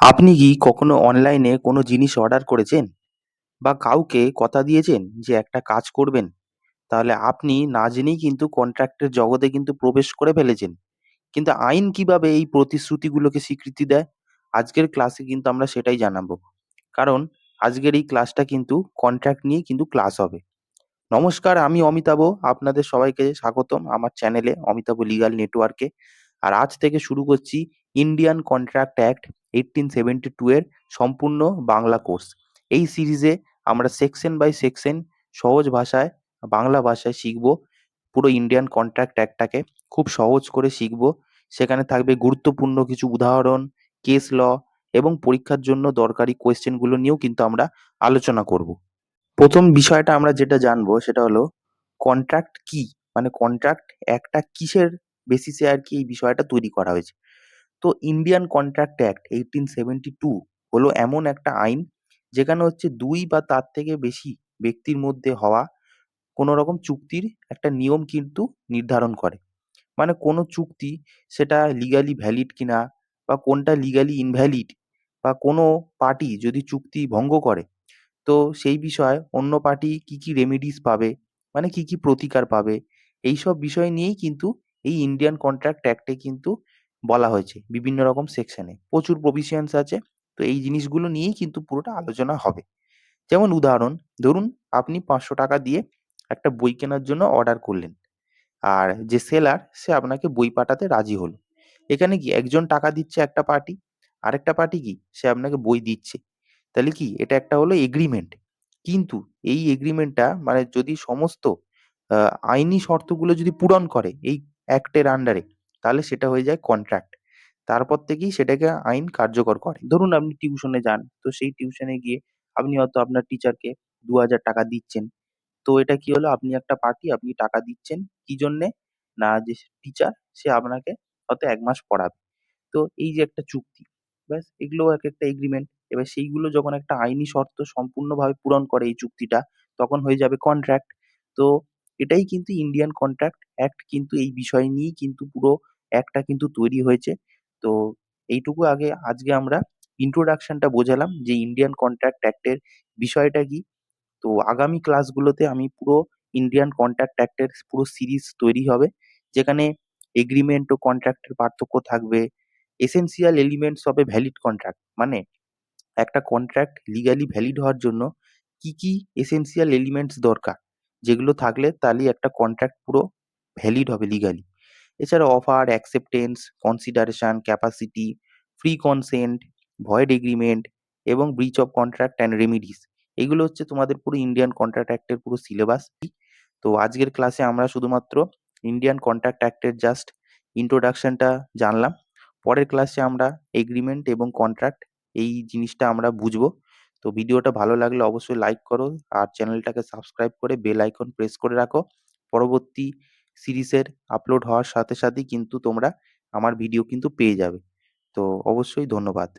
আপনি কি কখনো অনলাইনে কোনো জিনিস অর্ডার করেছেন? বা কাউকে কথা দিয়েছেন যে একটা কাজ করবেন? তাহলে আপনি না জেনেই কিন্তু কন্ট্রাক্টের জগতে কিন্তু প্রবেশ করে ফেলেছেন। কিন্তু আইন কিভাবে এই প্রতিশ্রুতিগুলোকে স্বীকৃতি দেয়? আজকের ক্লাসে কিন্তু আমরা সেটাই জানাবো। কারণ আজকের এই ক্লাসটা কিন্তু কন্ট্রাক্ট নিয়েই কিন্তু ক্লাস হবে। নমস্কার, আমি অমিতাভ। আপনাদের সবাইকে স্বাগতম আমার চ্যানেলে অমিতাভ লিগ্যাল নেটওয়ার্কে। আর আজ থেকে শুরু করছি ইন্ডিয়ান কন্ট্রাক্ট অ্যাক্ট 1872 এর সম্পূর্ণ বাংলা কোর্স। এই সিরিজে আমরা সেকশন বাই সেকশন সহজ ভাষায় বাংলা ভাষায় শিখব। পুরো ইন্ডিয়ান কন্ট্রাক্ট অ্যাক্টটাকে খুব সহজ করে শিখব। সেখানে থাকবে গুরুত্বপূর্ণ কিছু উদাহরণ, কেস ল এবং পরীক্ষার জন্য দরকারি কোয়েশ্চেনগুলো নিয়েও কিন্তু আমরা আলোচনা করব। প্রথম বিষয়টা আমরা যেটা জানবো সেটা হলো কন্ট্রাক্ট কি? মানে কন্ট্রাক্ট একটা কিসের বেসিসে আর কি এই বিষয়টা তৈরি করা হয়েছে? তো ইন্ডিয়ান কন্ট্রাক্ট অ্যাক্ট 1872 হলো এমন একটা আইন যেখানে হচ্ছে ২ বা তার থেকে বেশি ব্যক্তির মধ্যে হওয়া কোনো রকম চুক্তির একটা নিয়ম কিন্তু নির্ধারণ করে। মানে কোনো চুক্তি সেটা লিগালি ভ্যালিড কিনা বা কোনটা লিগালি ইনভ্যালিড বা কোনো পার্টি যদি চুক্তি ভঙ্গ করে তো সেই বিষয়ে অন্য পার্টি কি, কি রেমেডিস পাবে, মানে কি, কি প্রতিকার পাবে, এইসব বিষয় নিয়েই কিন্তু এই ইন্ডিয়ান কন্ট্রাক্ট অ্যাক্টে কিন্তু বলা হয়েছে বিভিন্ন রকম সেকশনে। প্রচুর প্রভিশনস আছে। তো এই জিনিসগুলো নিয়েই কিন্তু পুরোটা আলোচনা হবে। যেমন উদাহরণ, ধরুন আপনি ৳৫০০ দিয়ে একটা বই কেনার জন্য অর্ডার করলেন। আর যে সেলার সে আপনাকে বই পাঠাতে রাজি হলো। এখানে কি একজন টাকা দিচ্ছে একটা পার্টি, আরেকটা পার্টি কি সে আপনাকে বই দিচ্ছে। তাহলে কি এটা একটা হলো এগ্রিমেন্ট। কিন্তু এই এগ্রিমেন্টটা মানে যদি সমস্ত আ আইনি শর্তগুলো যদি পূরণ করে এই অ্যাক্টের আন্ডারে তাহলে সেটা হয়ে যায় কন্ট্রাক্ট। তারপর থেকেই সেটাকে আইন কার্যকর করে। ধরুন আপনি টিউশনে যান, তো সেই টিউশনে গিয়ে আপনি হয়তো আপনার টিচারকে ৳২,০০০ দিচ্ছেন। তো এটা কি হলো? আপনি একটা পার্টি, আপনি টাকা দিচ্ছেন কি জন্যে? না যে টিচার সে আপনাকে হয়তো ১ মাস পড়াবে। তো এই যে একটা চুক্তি, ব্যাস এগুলোও একেকটা এগ্রিমেন্ট। এবার সেইগুলো যখন একটা আইনি শর্ত সম্পূর্ণভাবে পূরণ করে এই চুক্তিটা, তখন হয়ে যাবে কন্ট্রাক্ট। তো এটাই কিন্তু ইন্ডিয়ান কন্ট্রাক্ট অ্যাক্ট কিন্তু এই বিষয় নিয়েই কিন্তু পুরো অ্যাক্টটা কিন্তু তৈরি হয়েছে। তো এইটুকু আগে আজকে আমরা introduction টা বোঝালাম যে ইন্ডিয়ান কন্ট্রাক্ট অ্যাক্টের বিষয়টা কি। তো আগামী ক্লাসগুলোতে আমি পুরো ইন্ডিয়ান কন্ট্রাক্ট অ্যাক্টের পুরো সিরিজ তৈরি হবে। যেখানে এগ্রিমেন্ট ও কন্ট্রাক্টের পার্থক্য থাকবে। Essential elements of a valid contract মানে একটা কন্ট্রাক্ট লিগালি ভ্যালিড হওয়ার জন্য কি, কি এসেনশিয়াল এলিমেন্টস দরকার? যেগুলো থাকলে তাহলেই একটা কন্ট্রাক্ট পুরো ভ্যালিড হবে লিগালি। এছাড়া offer, acceptance, consideration, capacity, free consent, void agreement এবং breach of contract and remedies. এগুলো হচ্ছে তোমাদের পুরো ইন্ডিয়ান কন্ট্রাক্ট অ্যাক্টের পুরো সিলেবাস। তো আজকের ক্লাসে আমরা শুধুমাত্র ইন্ডিয়ান কন্ট্রাক্ট অ্যাক্টের জাস্ট ইন্ট্রোডাকশনটা জানলাম। পরের ক্লাসে আমরা এগ্রিমেন্ট এবং কন্ট্রাক্ট এই জিনিসটা আমরা বুঝবো। তো ভিডিওটা ভালো লাগলে অবশ্যই লাইক করো আর চ্যানেলটাকে সাবস্ক্রাইব করে বেল আইকন প্রেস করে রাখো। পরবর্তী সিরিজের আপলোড হওয়ার সাথেই কিন্তু তোমরা আমার ভিডিও কিন্তু পেয়ে যাবে। তো অবশ্যই ধন্যবাদ।